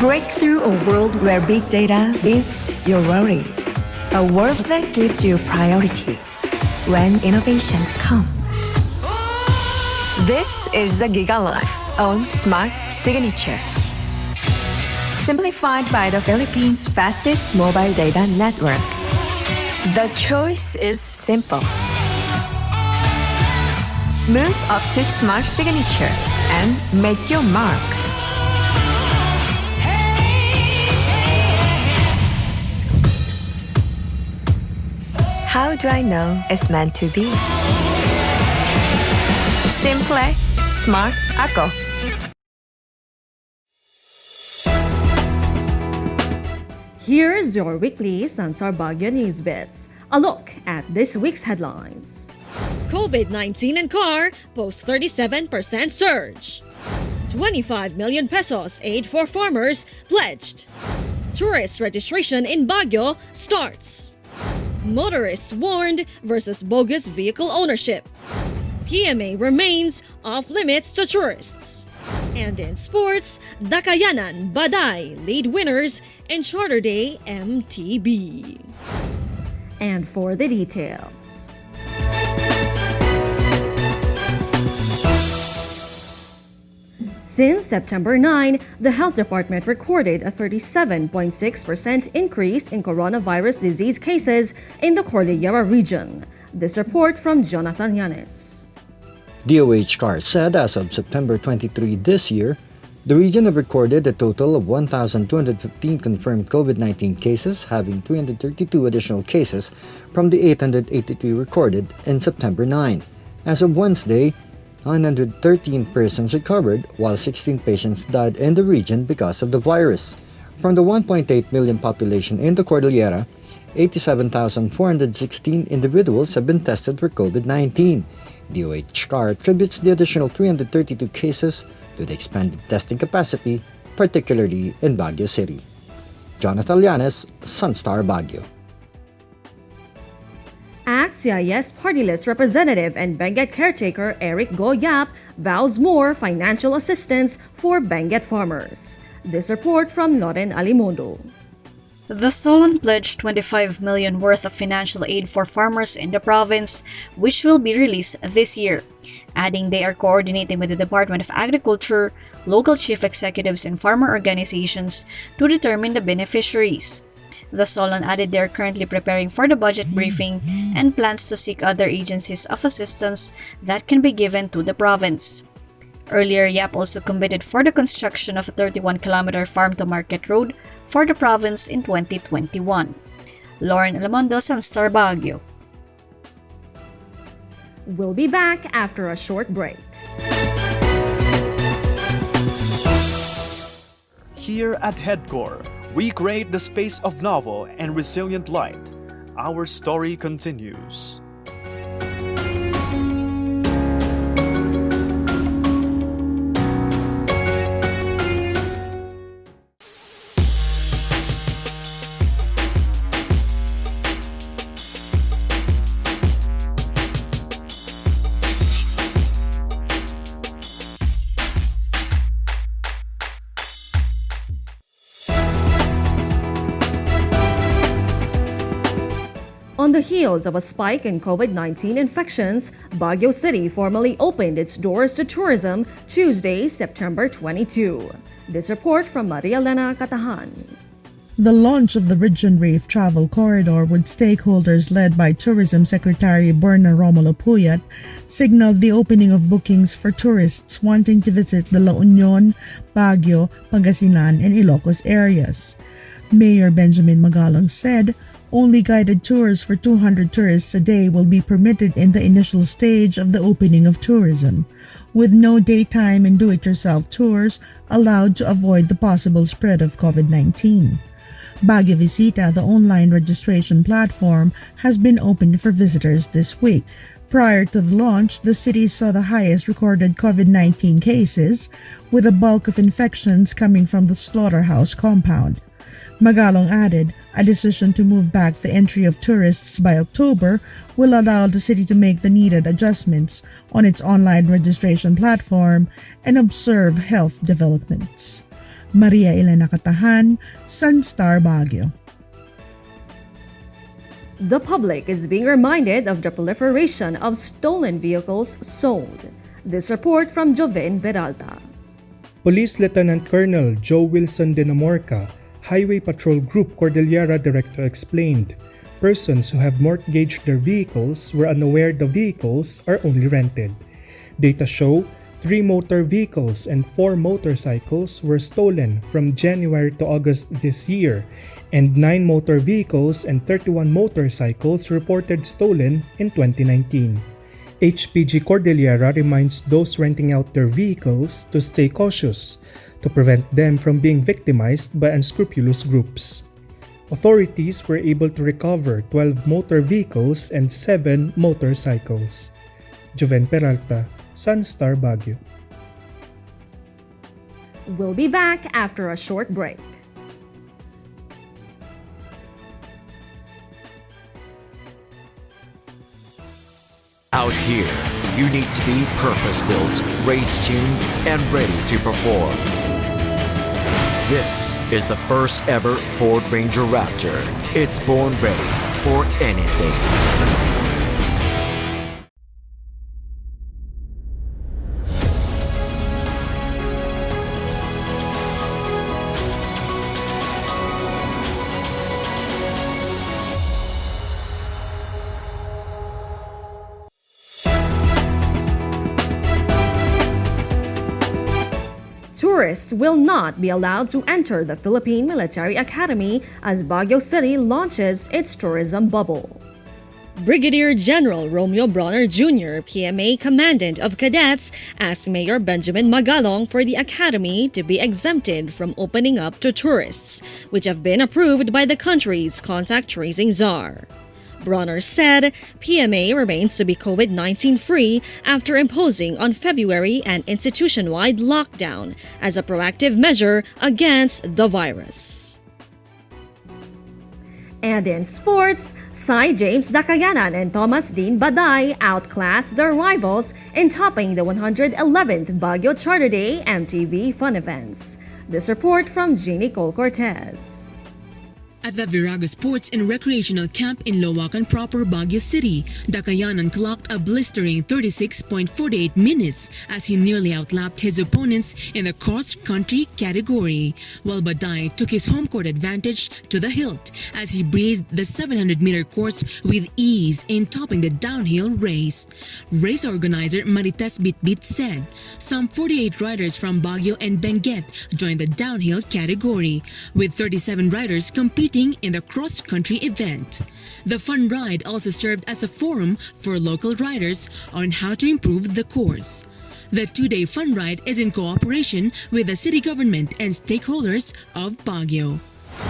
Break through a world where big data beats your worries. A world that gives you priority when innovations come. This is the GigaLife on Smart Signature. Simplified by the Philippines' fastest mobile data network. The choice is simple. Move up to Smart Signature and make your mark. How do I know it's meant to be? Simple, smart, ako. Here's your weekly SunStar Baguio Newsbits. A look at this week's headlines. Covid-19 and car post 37% surge. 25 million pesos aid for farmers pledged. Tourist registration in Baguio starts. Motorists warned versus bogus vehicle ownership. PMA remains off limits to tourists. And in sports, Dakayanan, Baday lead winners in Charter Day MTB. And for the details. Since September 9, the Health Department recorded a 37.6% increase in coronavirus disease cases in the Cordillera region. This report from Jonathan Yanes. DOHCAR said as of September 23 this year, the region have recorded a total of 1,215 confirmed COVID-19 cases, having 332 additional cases from the 883 recorded in September 9. As of Wednesday, 913 persons recovered, while 16 patients died in the region because of the virus. From the 1.8 million population in the Cordillera, 87,416 individuals have been tested for COVID-19. DOHCAR attributes the additional 332 cases to the expanded testing capacity, particularly in Baguio City. Jonathan Llanes, SunStar Baguio. ACT-CIS Party List Representative and Benguet caretaker Eric Go Yap vows more financial assistance for Benguet farmers. This report from Loren Alimondo. The Solon pledged 25 million worth of financial aid for farmers in the province, which will be released this year, adding they are coordinating with the Department of Agriculture, local chief executives, and farmer organizations to determine the beneficiaries. The Solon added they are currently preparing for the budget briefing and plans to seek other agencies of assistance that can be given to the province. Earlier, Yap also committed for the construction of a 31-kilometer farm-to-market road for the province in 2021. Lauren Alamondo, SunStar Baguio. We'll be back after a short break. Here at Headcore, we create the space of novel and resilient light. Our story continues. On the heels of a spike in COVID-19 infections, Baguio City formally opened its doors to tourism Tuesday, September 22. This report from Maria Elena Catahan. The launch of the Region Reef Travel Corridor with stakeholders led by Tourism Secretary Berna Romulo Puyat signaled the opening of bookings for tourists wanting to visit the La Union, Baguio, Pangasinan, and Ilocos areas. Mayor Benjamin Magalong said only guided tours for 200 tourists a day will be permitted in the initial stage of the opening of tourism, with no daytime and do-it-yourself tours allowed to avoid the possible spread of COVID-19. Baguio Visita, the online registration platform, has been opened for visitors this week. Prior to the launch, the city saw the highest recorded COVID-19 cases, with a bulk of infections coming from the slaughterhouse compound. Magalong added, a decision to move back the entry of tourists by October will allow the city to make the needed adjustments on its online registration platform and observe health developments. Maria Elena Catahan, SunStar Baguio. The public is being reminded of the proliferation of stolen vehicles sold. This report from Joven Beralta. Police Lieutenant Colonel Joe Wilson Dinamorca, Highway Patrol Group Cordillera Director explained, persons who have mortgaged their vehicles were unaware the vehicles are only rented. Data show 3 motor vehicles and 4 motorcycles were stolen from January to August this year, and 9 motor vehicles and 31 motorcycles reported stolen in 2019. HPG Cordillera reminds those renting out their vehicles to stay cautious to prevent them from being victimized by unscrupulous groups. Authorities were able to recover 12 motor vehicles and 7 motorcycles. Joven Peralta, SunStar Baguio. We'll be back after a short break. Out here, you need to be purpose-built, race-tuned, and ready to perform. This is the first ever Ford Ranger Raptor. It's born ready for anything. Tourists will not be allowed to enter the Philippine Military Academy as Baguio City launches its tourism bubble. Brigadier General Romeo Bronner Jr., PMA Commandant of Cadets, asked Mayor Benjamin Magalong for the academy to be exempted from opening up to tourists, which have been approved by the country's contact tracing czar. Bronner said PMA remains to be COVID-19 free after imposing on February an institution-wide lockdown as a proactive measure against the virus. And in sports, Cy James Dakayanan and Thomas Dean Baday outclassed their rivals in topping the 111th Baguio Charter Day MTV Fun Events. This report from Jeannie Cole Cortez. At the Virago Sports and Recreational Camp in Loacan proper, Baguio City, Dakayanan clocked a blistering 36.48 minutes as he nearly outlapped his opponents in the cross-country category, while Baday took his home court advantage to the hilt as he breezed the 700-meter course with ease in topping the downhill race. Race organizer Marites Bitbit said some 48 riders from Baguio and Benguet joined the downhill category, with 37 riders competing in the cross-country event. The fun ride also served as a forum for local riders on how to improve the course. The 2-day fun ride is in cooperation with the city government and stakeholders of Baguio.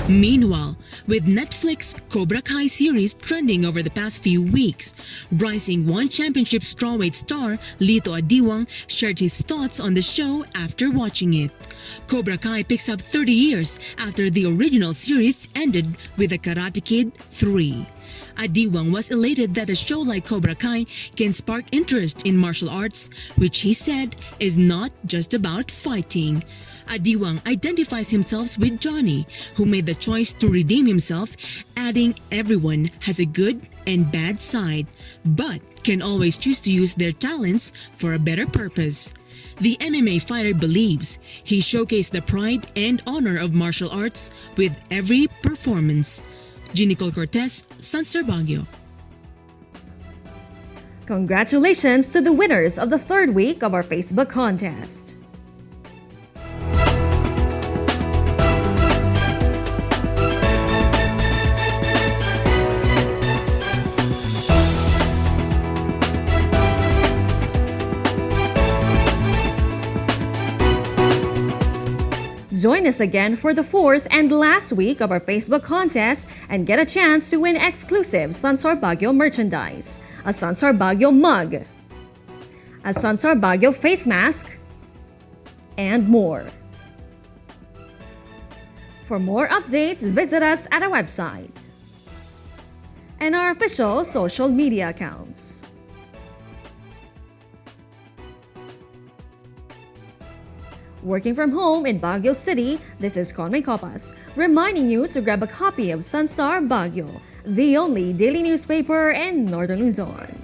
Meanwhile, with Netflix Cobra Kai series trending over the past few weeks, Rising One Championship strawweight star Lito Adiwang shared his thoughts on the show after watching it. Cobra Kai picks up 30 years after the original series ended with The Karate Kid 3. Adiwang was elated that a show like Cobra Kai can spark interest in martial arts, which he said is not just about fighting. Adiwang identifies himself with Johnny, who made the choice to redeem himself, adding everyone has a good and bad side, but can always choose to use their talents for a better purpose. The MMA fighter believes he showcased the pride and honor of martial arts with every performance. Jeannie Cole Cortez, SunStar Baguio. Congratulations to the winners of the third week of our Facebook contest. Join us again for the fourth and last week of our Facebook contest and get a chance to win exclusive SunStar Baguio merchandise, a SunStar Baguio mug, a SunStar Baguio face mask, and more. For more updates, visit us at our website and our official social media accounts. Working from home in Baguio City, this is Conway Copas, reminding you to grab a copy of SunStar Baguio, the only daily newspaper in Northern Luzon.